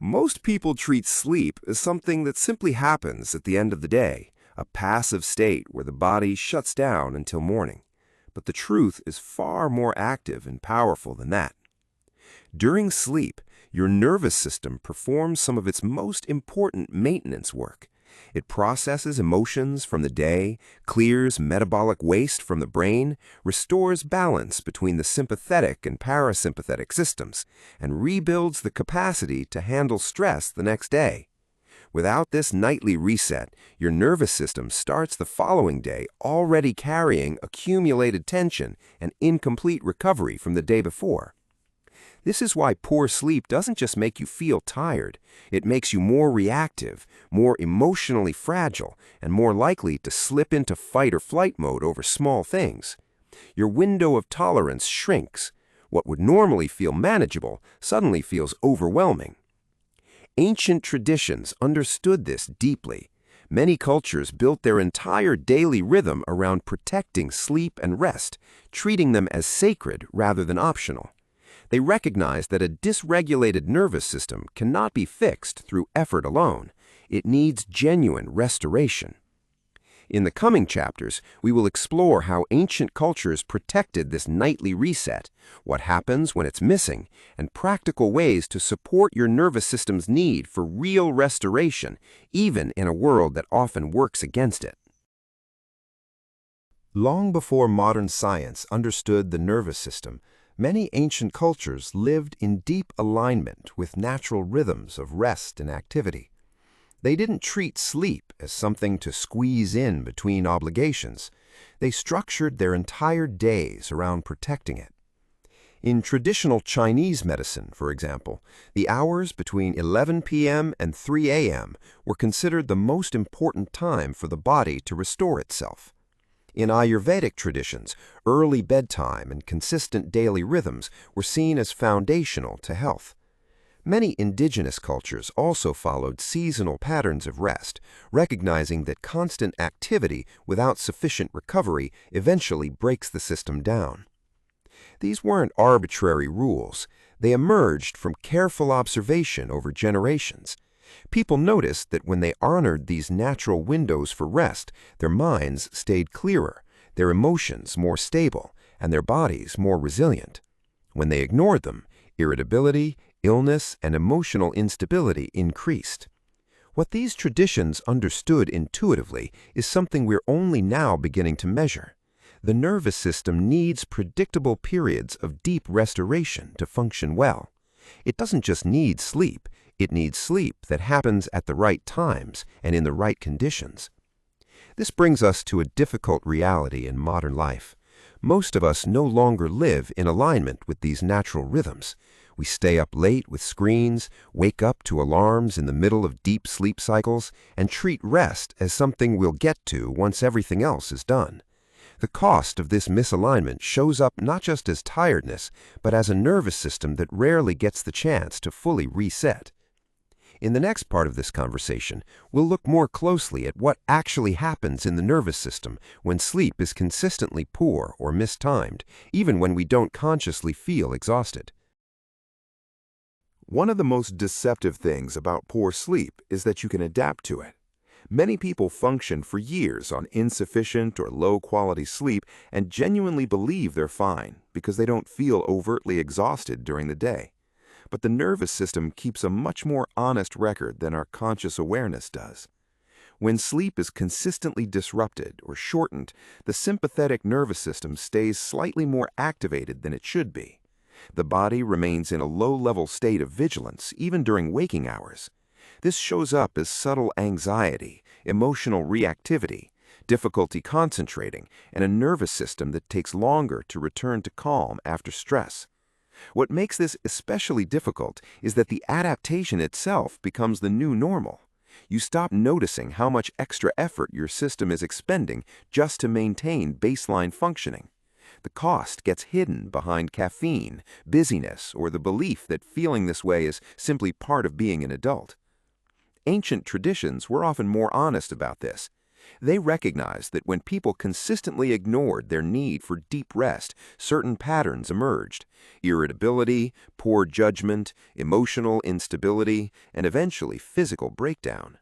Most people treat sleep as something that simply happens at the end of the day, a passive state where the body shuts down until morning. But the truth is far more active and powerful than that. During sleep, your nervous system performs some of its most important maintenance work. It processes emotions from the day, clears metabolic waste from the brain, restores balance between the sympathetic and parasympathetic systems, and rebuilds the capacity to handle stress the next day. Without this nightly reset, your nervous system starts the following day already carrying accumulated tension and incomplete recovery from the day before. This is why poor sleep doesn't just make you feel tired. It makes you more reactive, more emotionally fragile, and more likely to slip into fight or flight mode over small things. Your window of tolerance shrinks. What would normally feel manageable suddenly feels overwhelming. Ancient traditions understood this deeply. Many cultures built their entire daily rhythm around protecting sleep and rest, treating them as sacred rather than optional. They recognized that a dysregulated nervous system cannot be fixed through effort alone. It needs genuine restoration. In the coming chapters, we will explore how ancient cultures protected this nightly reset, what happens when it's missing, and practical ways to support your nervous system's need for real restoration, even in a world that often works against it. Long before modern science understood the nervous system, many ancient cultures lived in deep alignment with natural rhythms of rest and activity. They didn't treat sleep as something to squeeze in between obligations. They structured their entire days around protecting it. In traditional Chinese medicine, for example, the hours between 11 p.m. and 3 a.m. were considered the most important time for the body to restore itself. In Ayurvedic traditions, early bedtime and consistent daily rhythms were seen as foundational to health. Many indigenous cultures also followed seasonal patterns of rest, recognizing that constant activity without sufficient recovery eventually breaks the system down. These weren't arbitrary rules. They emerged from careful observation over generations. People noticed that when they honored these natural windows for rest, their minds stayed clearer, their emotions more stable, and their bodies more resilient. When they ignored them, irritability, illness, and emotional instability increased. What these traditions understood intuitively is something we're only now beginning to measure. The nervous system needs predictable periods of deep restoration to function well. It doesn't just need sleep. It needs sleep that happens at the right times and in the right conditions. This brings us to a difficult reality in modern life. Most of us no longer live in alignment with these natural rhythms. We stay up late with screens, wake up to alarms in the middle of deep sleep cycles, and treat rest as something we'll get to once everything else is done. The cost of this misalignment shows up not just as tiredness, but as a nervous system that rarely gets the chance to fully reset. In the next part of this conversation, we'll look more closely at what actually happens in the nervous system when sleep is consistently poor or mistimed, even when we don't consciously feel exhausted. One of the most deceptive things about poor sleep is that you can adapt to it. Many people function for years on insufficient or low-quality sleep and genuinely believe they're fine because they don't feel overtly exhausted during the day. But the nervous system keeps a much more honest record than our conscious awareness does. When sleep is consistently disrupted or shortened, the sympathetic nervous system stays slightly more activated than it should be. The body remains in a low-level state of vigilance even during waking hours. This shows up as subtle anxiety, emotional reactivity, difficulty concentrating, and a nervous system that takes longer to return to calm after stress. What makes this especially difficult is that the adaptation itself becomes the new normal. You stop noticing how much extra effort your system is expending just to maintain baseline functioning. The cost gets hidden behind caffeine, busyness, or the belief that feeling this way is simply part of being an adult. Ancient traditions were often more honest about this. They recognized that when people consistently ignored their need for deep rest, certain patterns emerged: irritability, poor judgment, emotional instability, and eventually physical breakdown.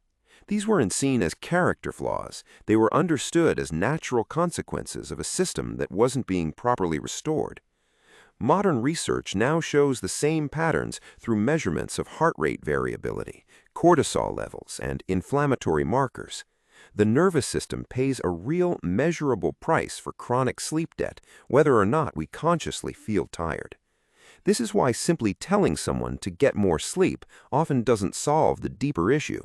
These weren't seen as character flaws. They were understood as natural consequences of a system that wasn't being properly restored. Modern research now shows the same patterns through measurements of heart rate variability, cortisol levels, and inflammatory markers. The nervous system pays a real, measurable price for chronic sleep debt, whether or not we consciously feel tired. This is why simply telling someone to get more sleep often doesn't solve the deeper issue.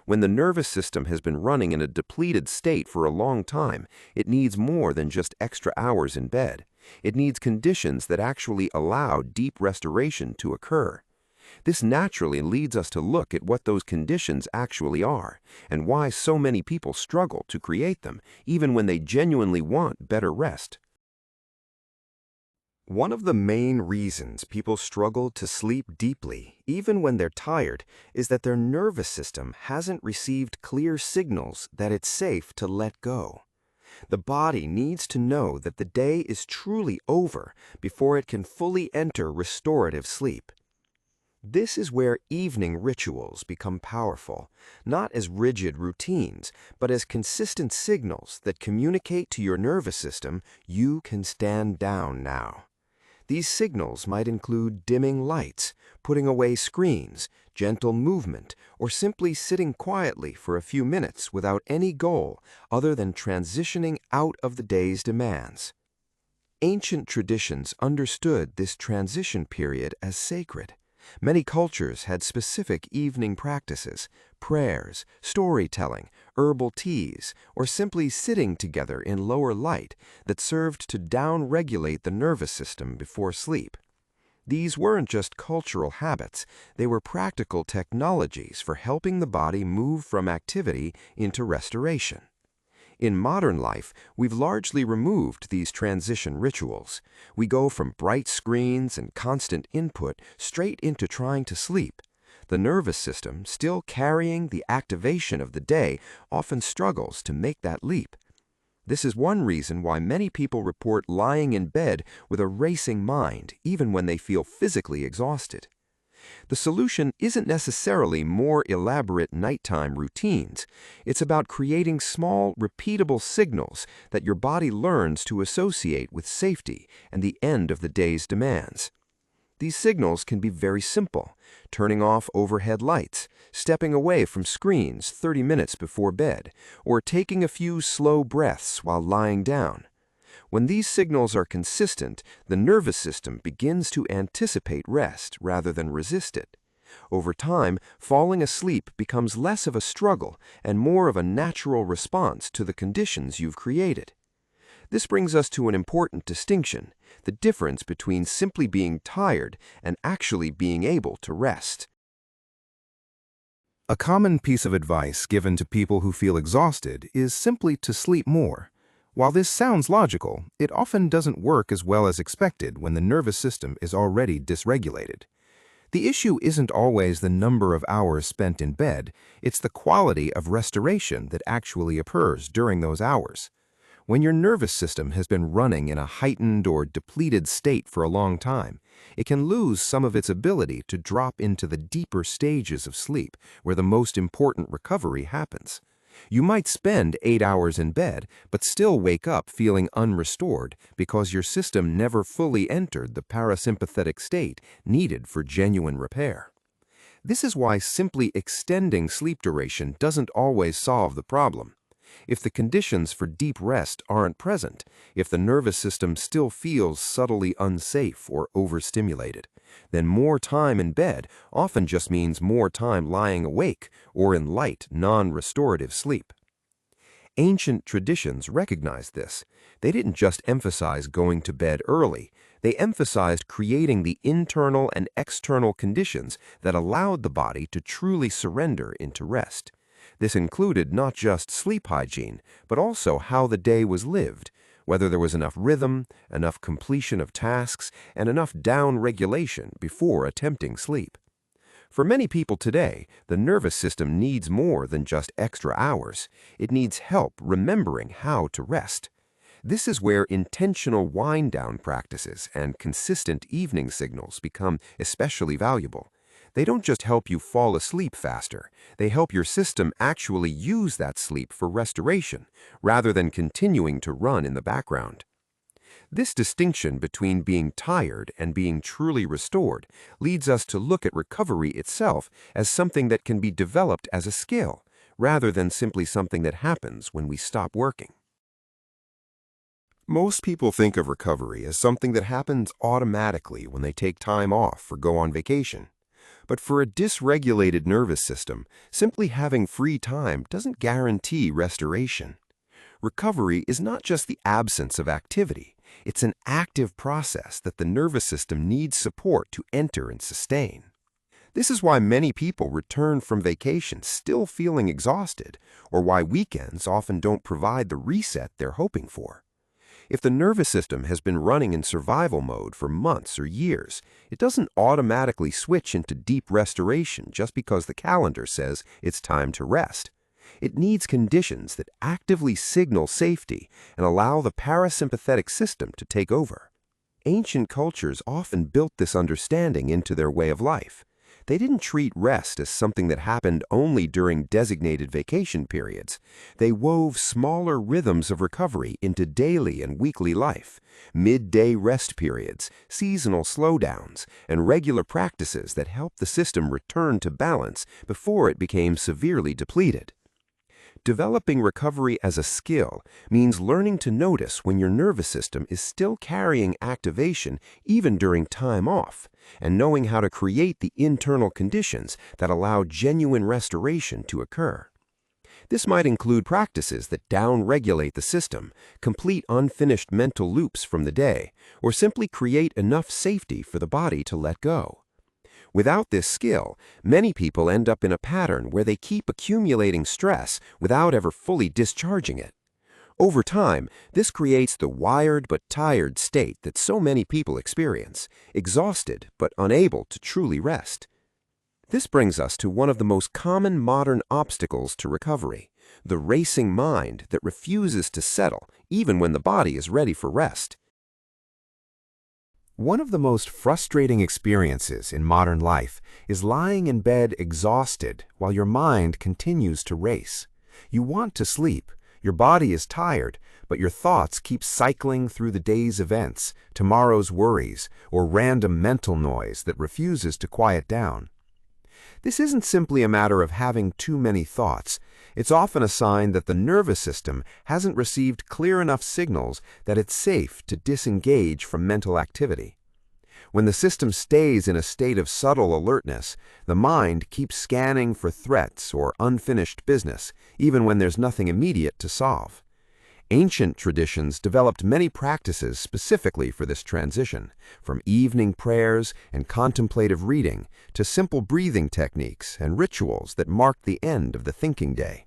When the nervous system has been running in a depleted state for a long time, it needs more than just extra hours in bed. It needs conditions that actually allow deep restoration to occur. This naturally leads us to look at what those conditions actually are, and why so many people struggle to create them, even when they genuinely want better rest. One of the main reasons people struggle to sleep deeply, even when they're tired, is that their nervous system hasn't received clear signals that it's safe to let go. The body needs to know that the day is truly over before it can fully enter restorative sleep. This is where evening rituals become powerful, not as rigid routines, but as consistent signals that communicate to your nervous system you can stand down now. These signals might include dimming lights, putting away screens, gentle movement, or simply sitting quietly for a few minutes without any goal other than transitioning out of the day's demands. Ancient traditions understood this transition period as sacred. Many cultures had specific evening practices: prayers, storytelling, herbal teas, or simply sitting together in lower light that served to down-regulate the nervous system before sleep. These weren't just cultural habits, they were practical technologies for helping the body move from activity into restoration. In modern life, we've largely removed these transition rituals. We go from bright screens and constant input straight into trying to sleep. The nervous system, still carrying the activation of the day, often struggles to make that leap. This is one reason why many people report lying in bed with a racing mind, even when they feel physically exhausted. The solution isn't necessarily more elaborate nighttime routines. It's about creating small, repeatable signals that your body learns to associate with safety and the end of the day's demands. These signals can be very simple: turning off overhead lights, stepping away from screens 30 minutes before bed, or taking a few slow breaths while lying down. When these signals are consistent, the nervous system begins to anticipate rest rather than resist it. Over time, falling asleep becomes less of a struggle and more of a natural response to the conditions you've created. This brings us to an important distinction: the difference between simply being tired and actually being able to rest. A common piece of advice given to people who feel exhausted is simply to sleep more. While this sounds logical, it often doesn't work as well as expected when the nervous system is already dysregulated. The issue isn't always the number of hours spent in bed, it's the quality of restoration that actually occurs during those hours. When your nervous system has been running in a heightened or depleted state for a long time, it can lose some of its ability to drop into the deeper stages of sleep where the most important recovery happens. You might spend 8 hours in bed, but still wake up feeling unrestored because your system never fully entered the parasympathetic state needed for genuine repair. This is why simply extending sleep duration doesn't always solve the problem. If the conditions for deep rest aren't present, if the nervous system still feels subtly unsafe or overstimulated, then more time in bed often just means more time lying awake or in light, non-restorative sleep. Ancient traditions recognized this. They didn't just emphasize going to bed early, they emphasized creating the internal and external conditions that allowed the body to truly surrender into rest. This included not just sleep hygiene, but also how the day was lived, whether there was enough rhythm, enough completion of tasks, and enough down-regulation before attempting sleep. For many people today, the nervous system needs more than just extra hours. It needs help remembering how to rest. This is where intentional wind-down practices and consistent evening signals become especially valuable. They don't just help you fall asleep faster, they help your system actually use that sleep for restoration, rather than continuing to run in the background. This distinction between being tired and being truly restored leads us to look at recovery itself as something that can be developed as a skill, rather than simply something that happens when we stop working. Most people think of recovery as something that happens automatically when they take time off or go on vacation. But for a dysregulated nervous system, simply having free time doesn't guarantee restoration. Recovery is not just the absence of activity, it's an active process that the nervous system needs support to enter and sustain. This is why many people return from vacation still feeling exhausted, or why weekends often don't provide the reset they're hoping for. If the nervous system has been running in survival mode for months or years, it doesn't automatically switch into deep restoration just because the calendar says it's time to rest. It needs conditions that actively signal safety and allow the parasympathetic system to take over. Ancient cultures often built this understanding into their way of life. They didn't treat rest as something that happened only during designated vacation periods. They wove smaller rhythms of recovery into daily and weekly life, midday rest periods, seasonal slowdowns, and regular practices that helped the system return to balance before it became severely depleted. Developing recovery as a skill means learning to notice when your nervous system is still carrying activation even during time off, and knowing how to create the internal conditions that allow genuine restoration to occur. This might include practices that down-regulate the system, complete unfinished mental loops from the day, or simply create enough safety for the body to let go. Without this skill, many people end up in a pattern where they keep accumulating stress without ever fully discharging it. Over time, this creates the wired but tired state that so many people experience, exhausted but unable to truly rest. This brings us to one of the most common modern obstacles to recovery, the racing mind that refuses to settle even when the body is ready for rest. One of the most frustrating experiences in modern life is lying in bed exhausted while your mind continues to race. You want to sleep, your body is tired, but your thoughts keep cycling through the day's events, tomorrow's worries, or random mental noise that refuses to quiet down. This isn't simply a matter of having too many thoughts. It's often a sign that the nervous system hasn't received clear enough signals that it's safe to disengage from mental activity. When the system stays in a state of subtle alertness, the mind keeps scanning for threats or unfinished business, even when there's nothing immediate to solve. Ancient traditions developed many practices specifically for this transition, from evening prayers and contemplative reading to simple breathing techniques and rituals that marked the end of the thinking day.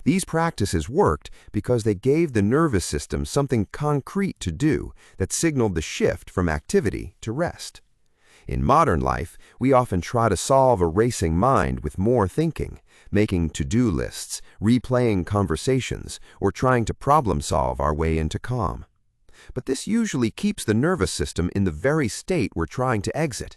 These practices worked because they gave the nervous system something concrete to do that signaled the shift from activity to rest. In modern life, we often try to solve a racing mind with more thinking, making to-do lists, replaying conversations, or trying to problem-solve our way into calm. But this usually keeps the nervous system in the very state we're trying to exit.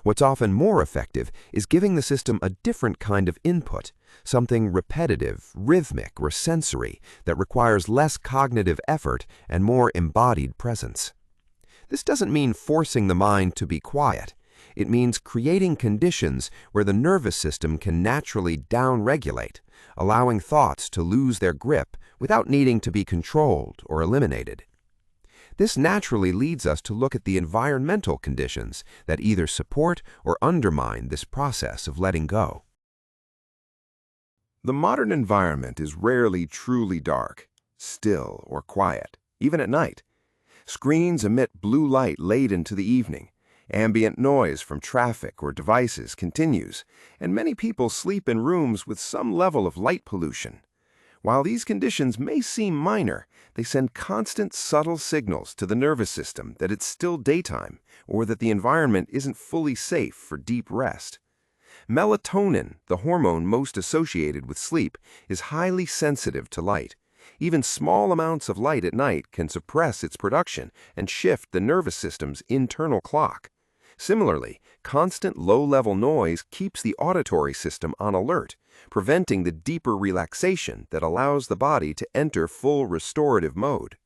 What's often more effective is giving the system a different kind of input, something repetitive, rhythmic, or sensory that requires less cognitive effort and more embodied presence. This doesn't mean forcing the mind to be quiet. It means creating conditions where the nervous system can naturally down-regulate, allowing thoughts to lose their grip without needing to be controlled or eliminated. This naturally leads us to look at the environmental conditions that either support or undermine this process of letting go. The modern environment is rarely truly dark, still, or quiet, even at night. Screens emit blue light late into the evening. Ambient noise from traffic or devices continues, and many people sleep in rooms with some level of light pollution. While these conditions may seem minor, they send constant subtle signals to the nervous system that it's still daytime or that the environment isn't fully safe for deep rest. Melatonin, the hormone most associated with sleep, is highly sensitive to light. Even small amounts of light at night can suppress its production and shift the nervous system's internal clock. Similarly, constant low-level noise keeps the auditory system on alert, preventing the deeper relaxation that allows the body to enter full restorative mode.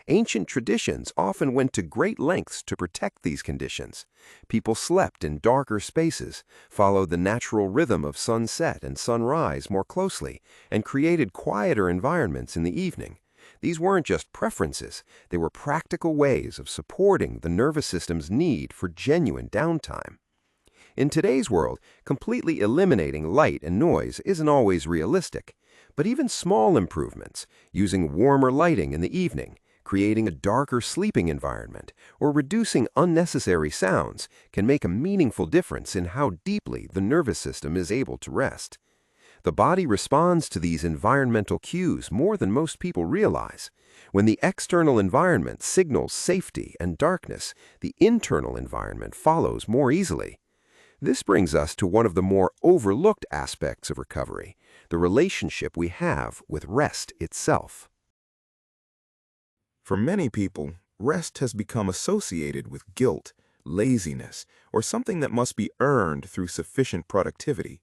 Ancient traditions often went to great lengths to protect these conditions. People slept in darker spaces, followed the natural rhythm of sunset and sunrise more closely, and created quieter environments in the evening. These weren't just preferences, they were practical ways of supporting the nervous system's need for genuine downtime. In today's world, completely eliminating light and noise isn't always realistic, but even small improvements, using warmer lighting in the evening, creating a darker sleeping environment, or reducing unnecessary sounds can make a meaningful difference in how deeply the nervous system is able to rest. The body responds to these environmental cues more than most people realize. When the external environment signals safety and darkness, the internal environment follows more easily. This brings us to one of the more overlooked aspects of recovery, the relationship we have with rest itself. For many people, rest has become associated with guilt, laziness, or something that must be earned through sufficient productivity.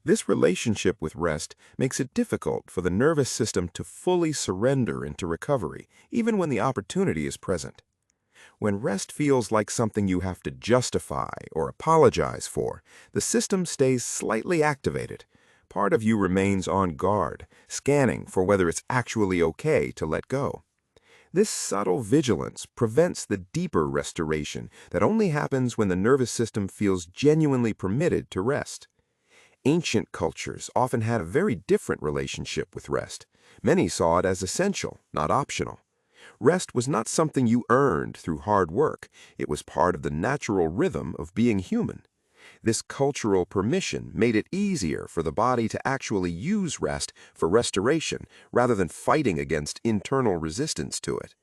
This relationship with rest makes it difficult for the nervous system to fully surrender into recovery, even when the opportunity is present. When rest feels like something you have to justify or apologize for, the system stays slightly activated. Part of you remains on guard, scanning for whether it's actually okay to let go. This subtle vigilance prevents the deeper restoration that only happens when the nervous system feels genuinely permitted to rest. Ancient cultures often had a very different relationship with rest. Many saw it as essential, not optional. Rest was not something you earned through hard work. It was part of the natural rhythm of being human. This cultural permission made it easier for the body to actually use rest for restoration rather than fighting against internal resistance to it.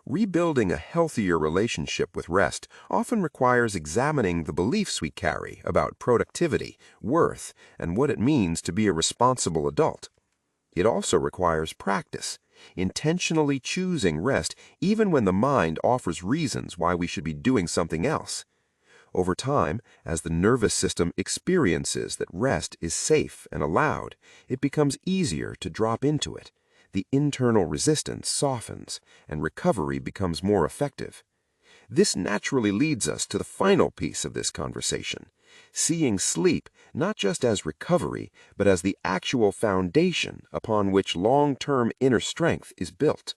Rebuilding a healthier relationship with rest often requires examining the beliefs we carry about productivity, worth, and what it means to be a responsible adult. It also requires practice, intentionally choosing rest even when the mind offers reasons why we should be doing something else. Over time, as the nervous system experiences that rest is safe and allowed, it becomes easier to drop into it. The internal resistance softens, and recovery becomes more effective. This naturally leads us to the final piece of this conversation, seeing sleep not just as recovery, but as the actual foundation upon which long-term inner strength is built.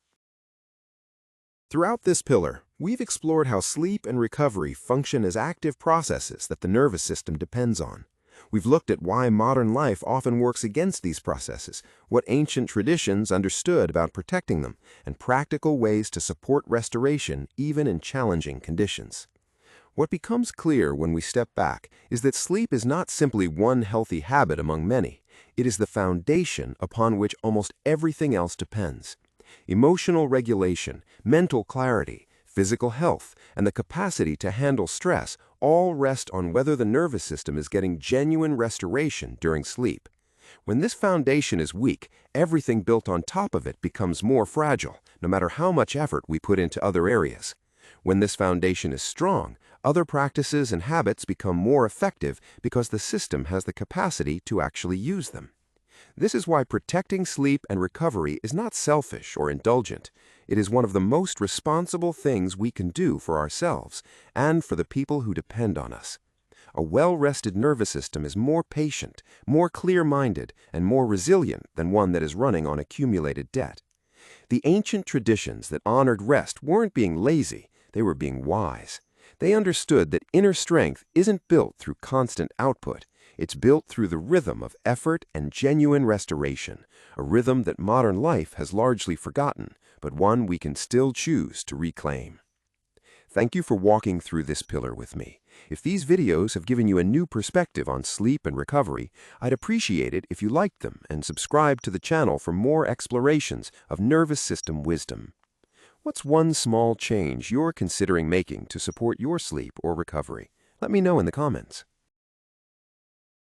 Throughout this pillar, we've explored how sleep and recovery function as active processes that the nervous system depends on. We've looked at why modern life often works against these processes, what ancient traditions understood about protecting them, and practical ways to support restoration even in challenging conditions. What becomes clear when we step back is that sleep is not simply one healthy habit among many. It is the foundation upon which almost everything else depends. Emotional regulation, mental clarity, physical health, and the capacity to handle stress all rest on whether the nervous system is getting genuine restoration during sleep. When this foundation is weak, everything built on top of it becomes more fragile, no matter how much effort we put into other areas. When this foundation is strong, other practices and habits become more effective because the system has the capacity to actually use them. This is why protecting sleep and recovery is not selfish or indulgent. It is one of the most responsible things we can do for ourselves and for the people who depend on us. A well-rested nervous system is more patient, more clear-minded, and more resilient than one that is running on accumulated debt. The ancient traditions that honored rest weren't being lazy, they were being wise. They understood that inner strength isn't built through constant output. It's built through the rhythm of effort and genuine restoration, a rhythm that modern life has largely forgotten, but one we can still choose to reclaim. Thank you for walking through this pillar with me. If these videos have given you a new perspective on sleep and recovery, I'd appreciate it if you liked them and subscribed to the channel for more explorations of nervous system wisdom. What's one small change you're considering making to support your sleep or recovery? Let me know in the comments.